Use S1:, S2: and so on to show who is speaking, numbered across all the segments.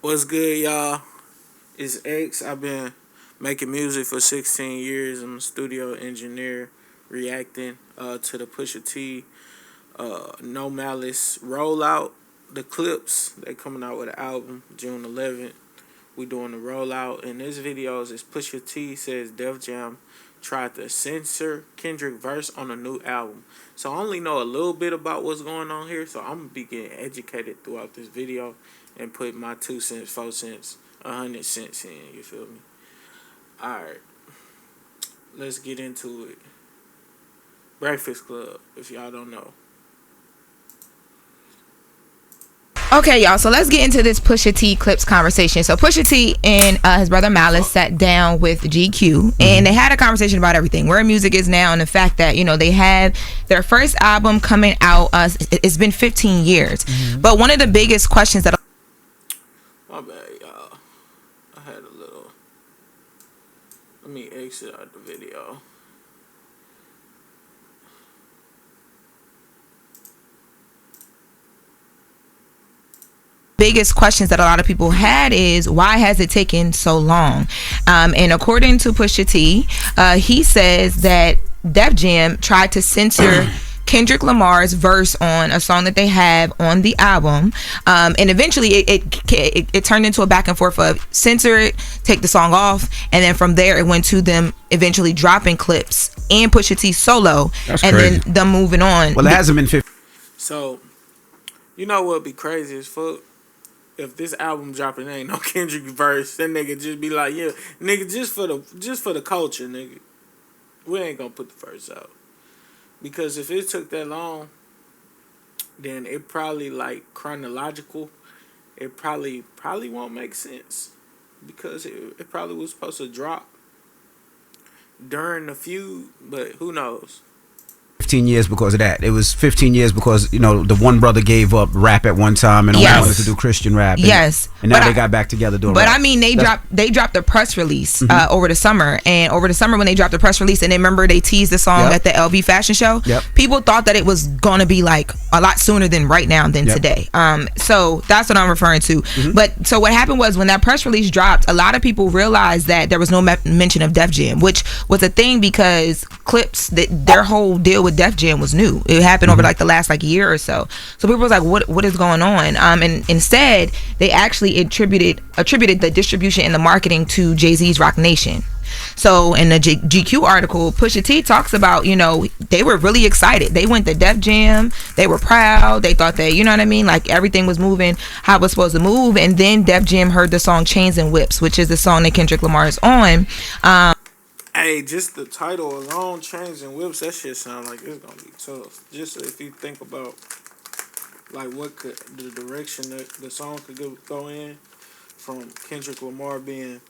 S1: What's good, y'all? It's X. I've been making music for 16 years. I'm a studio engineer, reacting to the Pusha T, No Malice rollout. The Clipse, they coming out with an album June 11th. We doing the rollout. In this video, is Pusha T says Def Jam tried to censor Kendrick verse on a new album. So I only know a little bit about what's going on here. So I'm gonna be getting educated throughout this video and put my 2 cents, 4 cents, 100 cents in. You feel me? All right, let's get into it. Breakfast Club, if y'all don't know.
S2: Okay, y'all, so let's get into this Pusha T Clipse conversation. So Pusha T and his brother Malice sat down with GQ, and they had a conversation about everything, where music is now, and the fact that, you know, they had their first album coming out. It's been 15 years. But one of the biggest questions that...
S1: My bad, y'all. I had a little... Let me exit out the video.
S2: Biggest questions that a lot of people had is, why has it taken so long? And according to Pusha T, he says that Def Jam tried to censor Kendrick Lamar's verse on a song that they have on the album, and eventually it turned into a back and forth of censor it, take the song off, and then from there it went to them eventually dropping Clipse and Pusha T solo. That's and crazy. Then them moving on.
S3: Well, it hasn't been 50.
S1: So, you know what would be crazy as fuck? If this album dropping ain't no Kendrick verse, then nigga just be like, yeah, nigga, just for the culture, nigga, we ain't gonna put the verse out. Because if it took that long, then it probably, like, chronological, it probably won't make sense. Because it probably was supposed to drop during the feud, but who knows?
S3: 15 years because of that. It was 15 years because, you know, the one brother gave up rap at one time and only wanted to do Christian rap. And now they got back together doing rap.
S2: But I mean, they dropped a press release over the summer, and over the summer when they dropped the press release, and then remember they teased the song at the LV fashion show. People thought that it was gonna be like a lot sooner than right now than today. So that's what I'm referring to. But so what happened was, when that press release dropped, a lot of people realized that there was no mention of Def Jam, which was a thing because Clipse, their whole deal with Def Jam was new. It happened over like the last year or so. So people was like, what is going on? And instead they actually attributed the distribution and the marketing to Jay-Z's Rock Nation. So in the GQ article, Pusha T talks about, you know, they were really excited. They went to Def Jam. They were proud. They thought that, you know what I mean, like everything was moving how it was supposed to move. And then Def Jam heard the song Chains and Whips, which is the song that Kendrick Lamar is on.
S1: Hey, just the title alone, Chains and Whips, that shit sound like it's gonna be tough. Just if you think about, like, what could the direction that the song could go in, from Kendrick Lamar being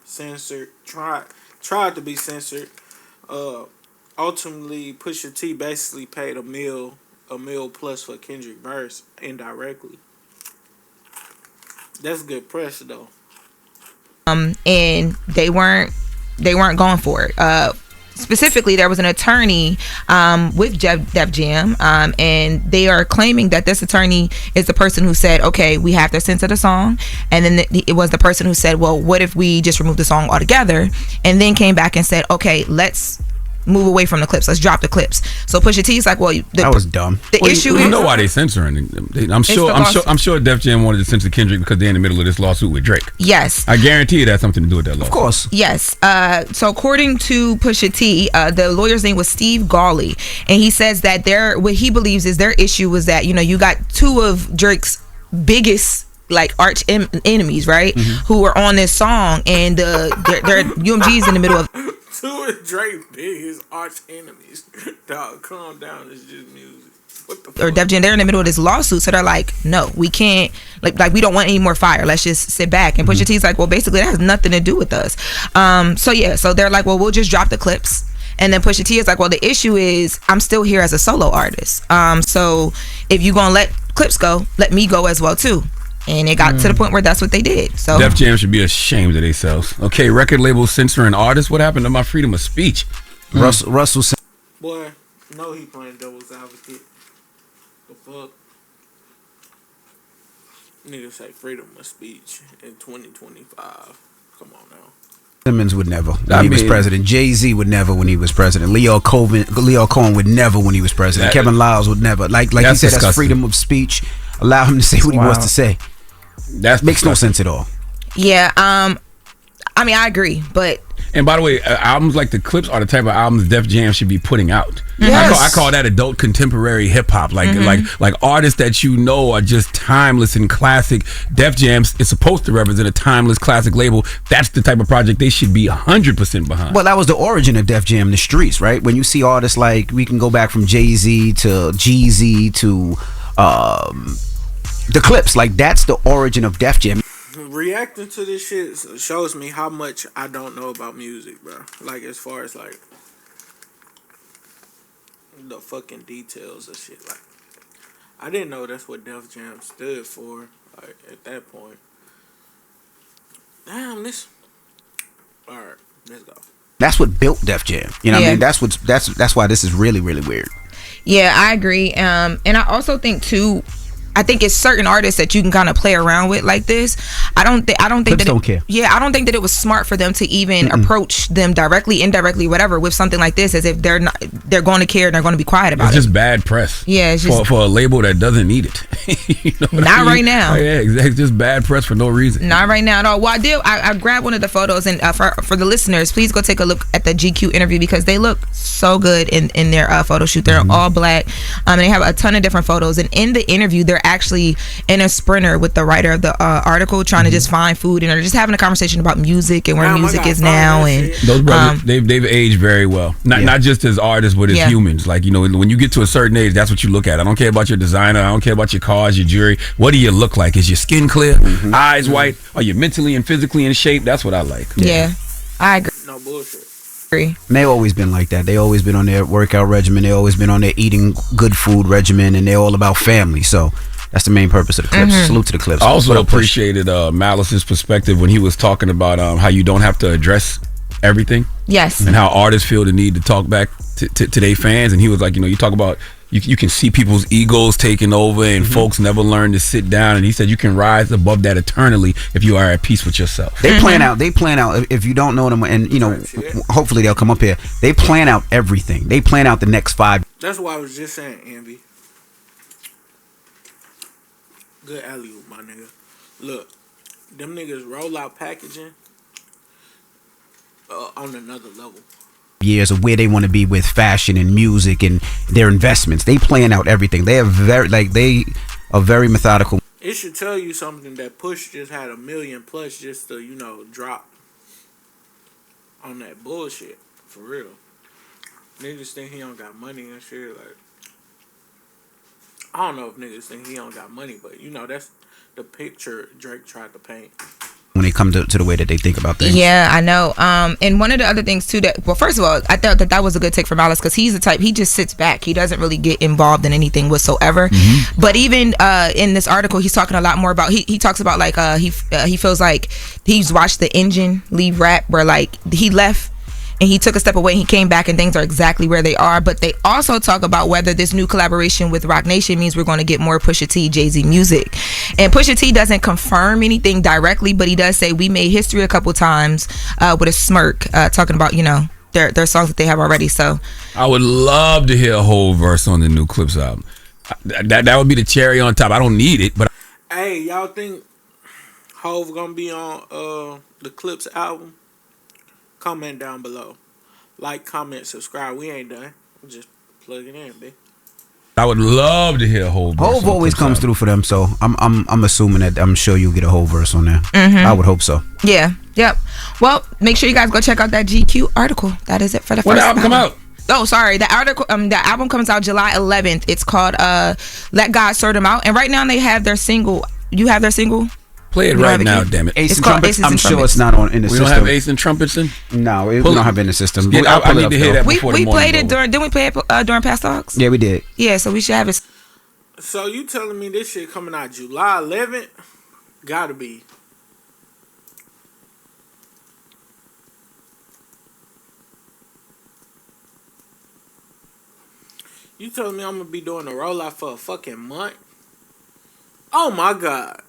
S1: censored, tried to be censored. Ultimately, Pusha T basically paid a meal plus for Kendrick verse indirectly. That's good press though.
S2: And they weren't going for it. Specifically, there was an attorney with Def Jam, and they are claiming that this attorney is the person who said, okay, we have to censor the song. And then it was the person who said, well, what if we just remove the song altogether? And then came back and said, okay, let's move away from the Clipse. Let's drop the Clipse. So Pusha T's like, well,
S3: that was dumb.
S2: The issue is,
S4: you know why they censoring? I'm sure Def Jam wanted to censor Kendrick because they're in the middle of this lawsuit with Drake.
S2: Yes,
S4: I guarantee you that has something to do with that lawsuit.
S3: Of course.
S2: Yes. So according to Pusha T, the lawyer's name was Steve Gawley, and he says that what he believes is their issue was that, you know, you got two of Drake's biggest, like, arch enemies, right, who were on this song, and their UMG's in the middle of
S1: two of Drake's biggest arch enemies. Dog, calm down. It's just music. What the fuck?
S2: Or Def Jam, they're in the middle of this lawsuit, so they're like, no, we can't, like we don't want any more fire. Let's just sit back. And Pusha T's like, well, basically that has nothing to do with us. So they're like, well, we'll just drop the Clipse. And then Pusha T is like, well, the issue is I'm still here as a solo artist. So if you gonna let Clipse go, let me go as well too. And it got to the point where that's what they did. So
S4: Def Jam should be ashamed of themselves. Okay, record label censoring artists. What happened to my freedom of speech?
S3: Russell.
S1: Boy, no, he playing devil's advocate. The fuck. Niggas say freedom of speech in 2025. Come on now.
S3: Simmons would never when he was president. Jay-Z would never when he was president. Leo Cohen would never when he was president. Kevin Lyles would never. Like he said, disgusting. That's freedom of speech. Allow him to say what he wants to say. That makes no sense at all.
S2: Yeah. I mean, I agree, but.
S4: And by the way, albums like the Clipse are the type of albums Def Jam should be putting out. Yes. I call that adult contemporary hip hop. Like artists that you know are just timeless and classic. Def Jam is supposed to represent a timeless classic label. That's the type of project they should be 100% behind.
S3: Well, that was the origin of Def Jam, the streets, right? When you see artists like, we can go back from Jay-Z to Jeezy to the Clipse. Like, that's the origin of Def Jam.
S1: Reacting to this shit shows me how much I don't know about music, bro. Like, as far as like the fucking details of shit. Like, I didn't know that's what Def Jam stood for. Like, at that point, damn this. All right, let's go.
S3: That's what built Def Jam. You know what I mean? That's why this is really, really weird.
S2: Yeah, I agree. And I also think too, I think it's certain artists that you can kind of play around with like this. I don't think
S3: Clipse don't care.
S2: Yeah, I don't think that it was smart for them to even approach them directly, indirectly, whatever, with something like this, as if they're going to care and they're going to be quiet about it.
S4: It's just bad press.
S2: Yeah, it's just
S4: for a label that doesn't need it. You know
S2: not right now.
S4: Oh, yeah, exactly. Just bad press for no reason.
S2: Not right now at all. Well, I grabbed one of the photos, and for the listeners, please go take a look at the GQ interview because they look so good in their photo shoot. They're all black, and they have a ton of different photos. And in the interview, they're actually in a Sprinter with the writer of the article, trying to just find food, and they're just having a conversation about music and where music is now. And
S4: those brothers, they've aged very well. Not just as artists, but as humans. Like, you know, when you get to a certain age, that's what you look at. I don't care about your designer. I don't care about your cars, your jewelry. What do you look like? Is your skin clear? Eyes white? Are you mentally and physically in shape? That's what I like.
S2: Yeah, I agree.
S1: No bullshit.
S3: And they've always been like that. They always been on their workout regimen. They always been on their eating good food regimen, and they're all about family. So that's the main purpose of the Clipse. Salute to the Clipse.
S4: I also appreciated Malice's perspective when he was talking about how you don't have to address everything.
S2: Yes.
S4: And how artists feel the need to talk back to their fans. And he was like, you know, you talk about you can see people's egos taking over, and folks never learn to sit down. And he said you can rise above that eternally if you are at peace with yourself.
S3: They plan out. If you don't know them, and you know, hopefully they'll come up here. They plan out everything. They plan out the next 5.
S1: That's why I was just saying, Envy. Good alley-oop, my nigga. Look, them niggas roll out packaging on another level.
S3: Years of where they want to be with fashion and music and their investments. They plan out everything. They are very methodical.
S1: It should tell you something that Push just had 1 million plus just to, you know, drop on that bullshit. For real. Niggas think he don't got money and shit. Like, I don't know if niggas think he don't got money, but you know, that's the picture Drake tried to paint
S3: when they come to the way that they think about things.
S2: Yeah, I know. And one of the other things too first of all, I thought that was a good take from Malice because he's the type, he just sits back. He doesn't really get involved in anything whatsoever. But even in this article, he's talking a lot more about, he talks about like he feels like he's watched the Engine leave rap where like he left and he took a step away and he came back and things are exactly where they are. But they also talk about whether this new collaboration with Roc Nation means we're going to get more Pusha T, Jay-Z music. And Pusha T doesn't confirm anything directly, but he does say we made history a couple times with a smirk, talking about, you know, their songs that they have already. So
S4: I would love to hear a whole verse on the new Clipse album. That would be the cherry on top. I don't need it, but
S1: hey, y'all think Hov gonna be on the Clipse album? Comment down below. Like, comment, subscribe. We ain't done. We're just plugging in, bitch.
S4: I would love to hear a whole verse.
S3: Hov always comes through for them, so I'm assuming that I'm sure you'll get a whole verse on there. I would hope so.
S2: Yeah. Yep. Well, make sure you guys go check out that GQ article. That is it for the first.
S4: When the album come out?
S2: Oh, sorry. The article, the album comes out July 11th. It's called "Let God Sort 'Em Out," and right now they have their single. You have their single.
S4: Play it right now, damn it.
S3: Ace and Trumpets. I'm sure it's not in the system.
S4: We don't have Ace and Trumpets in?
S3: No, we don't have it in the system.
S4: Yeah, I need to hear that before the morning.
S2: We played it during. Didn't we play it during Past Talks?
S3: Yeah, we did.
S2: Yeah, so we should have it.
S1: So you telling me this shit coming out July 11th? Gotta be. You telling me I'm gonna be doing a rollout for a fucking month? Oh my god.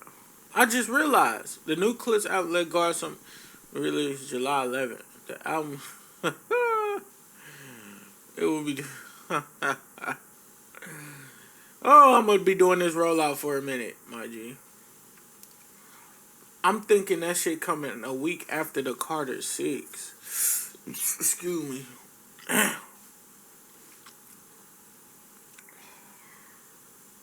S1: I just realized the new Clipse outlet guard some released July 11th. The album, it will be. Oh, I'm gonna be doing this rollout for a minute, my G. I'm thinking that shit coming a week after the Carter 6. Excuse me.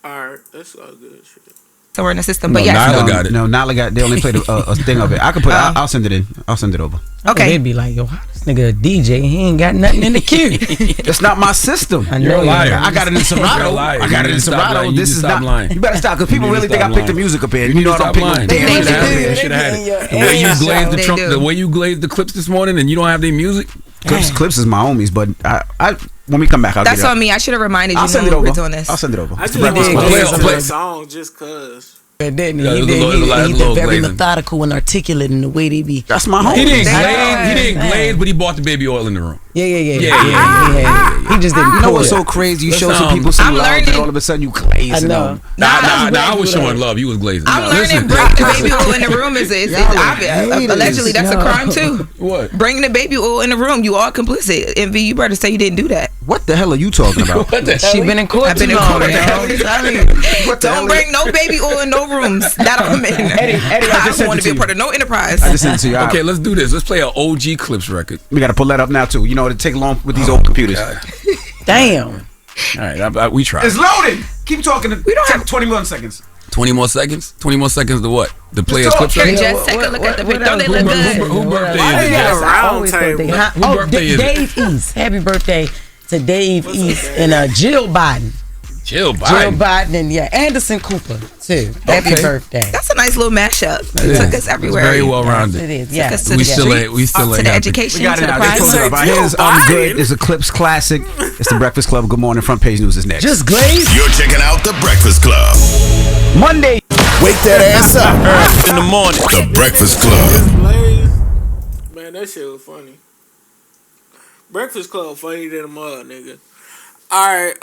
S1: Alright, that's all good shit.
S2: So we're in the system, but
S4: Nyla got it.
S3: No, Nyla got. They only played a thing of it. I could put. I'll send it in. I'll send it over.
S2: Okay.
S5: They'd be like, yo, how this nigga a DJ? He ain't got nothing in the queue.
S3: That's not my system.
S5: I know.
S4: You're a liar.
S3: I got it in Serato. I got it in Serato. This is not.
S4: Lying.
S3: You better stop because people really think I picked the music up here. You know what I'm picking?
S4: You should have had it. The way you glazed the Trump, the way you glazed the Clipse this morning, and you don't have their music.
S3: Clipse is my homies, but I when we come back, I'll
S2: that's
S3: get it.
S2: on me. I should have reminded you.
S3: I'll send it over.
S2: We're doing this.
S3: I'll send it over.
S1: I just play a song just cause.
S5: And then
S4: Yeah,
S5: he
S4: it
S5: did
S4: was
S5: very
S4: glazing.
S5: methodical and articulate in the way they be.
S3: That's my homie.
S4: He didn't glaze, but he bought the baby oil in the room.
S5: Yeah.
S4: Yeah.
S5: He just didn't.
S3: You know
S5: pour
S3: what's
S5: it.
S3: so crazy? You
S4: That's,
S3: show some people some
S2: I'm
S3: love,
S2: learning.
S3: and all of a sudden you glazing
S5: I know.
S3: them.
S4: Nah, I
S5: glazing
S4: was
S5: with
S4: showing
S5: her.
S4: love. You was glazing.
S2: I'm
S4: No,
S2: learning
S4: listen.
S2: bringing the baby oil in the room is obvious. Allegedly, that's a crime too.
S4: What?
S2: Bringing the baby oil in the room, you all complicit. Envy, you better say you didn't do that.
S3: What the hell are you talking about?
S4: What the hell?
S5: She been in court.
S2: I've been in
S5: too long,
S2: court.
S5: yo.
S2: Don't bring no baby oil in no rooms that I'm in.
S3: Eddie, I
S2: I
S3: just
S2: don't want
S3: sent
S2: to be
S3: it
S2: a
S3: to
S2: part
S3: you.
S2: of no enterprise.
S3: I just sent it to you.
S4: Okay, let's do this. Let's play an OG Clipse record.
S3: We got to pull that up now too. You know, it take long with these old computers.
S5: Damn.
S4: All right, we tried.
S3: It's loaded. Keep talking.
S2: We don't have
S3: 21 seconds.
S4: 20 more seconds? 20 more seconds to what? The play a
S3: talk.
S4: Clipse record?
S2: Just take a look at the video. Don't they look good?
S4: Who birthday
S1: Why
S4: is
S1: they
S4: it?
S1: got a round
S5: Always
S1: table?
S5: birthday. Huh?
S4: Who birthday is it?
S5: Dave East. Happy birthday to Dave East and Jill Biden.
S4: Jill
S5: Jill
S4: Biden.
S5: Biden and Anderson Cooper too. Happy
S4: Okay.
S5: birthday.
S2: That's a nice little mashup. It took us everywhere.
S4: Very well rounded.
S5: It is.
S2: Took
S5: Yeah.
S2: us to
S4: We
S2: the
S4: still
S2: streets,
S4: ain't. We still
S2: to
S4: ain't.
S2: the
S4: happy.
S2: education,
S3: We got
S2: to
S3: it
S2: the
S3: now. They pulled it up.
S2: prize.
S3: Here's I'm Good. It's a Clipse classic. It's the Breakfast Club. Good morning. Front page news is next.
S5: Just glaze.
S6: You're checking out The Breakfast Club.
S3: Monday.
S6: Wake that ass up in the morning. The Breakfast Club.
S1: Blaze, man, that shit was funny. Breakfast Club funny than a mud, nigga. Alright,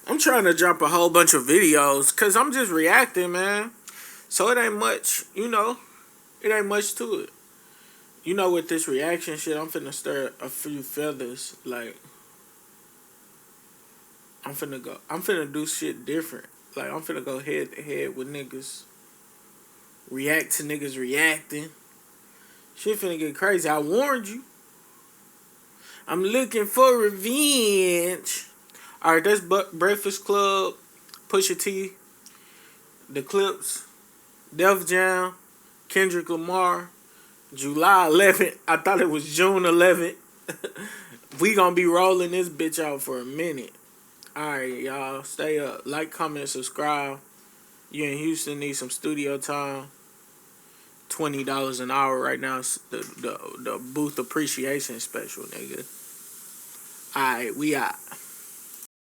S1: I'm trying to drop a whole bunch of videos because I'm just reacting, man. So it ain't much, you know. It ain't much to it. You know, with this reaction shit, I'm finna stir a few feathers. Like, I'm finna do shit different. Like, I'm finna go head to head with niggas. React to niggas reacting. Shit finna get crazy. I warned you. I'm looking for revenge. Alright, that's Breakfast Club, Pusha T, The Clipse, Def Jam, Kendrick Lamar, July 11th. I thought it was June 11th. We gonna be rolling this bitch out for a minute. Alright, y'all. Stay up. Like, comment, subscribe. You in Houston, need some studio time. $20 an hour right now. It's the booth appreciation special, nigga. Alright, we out.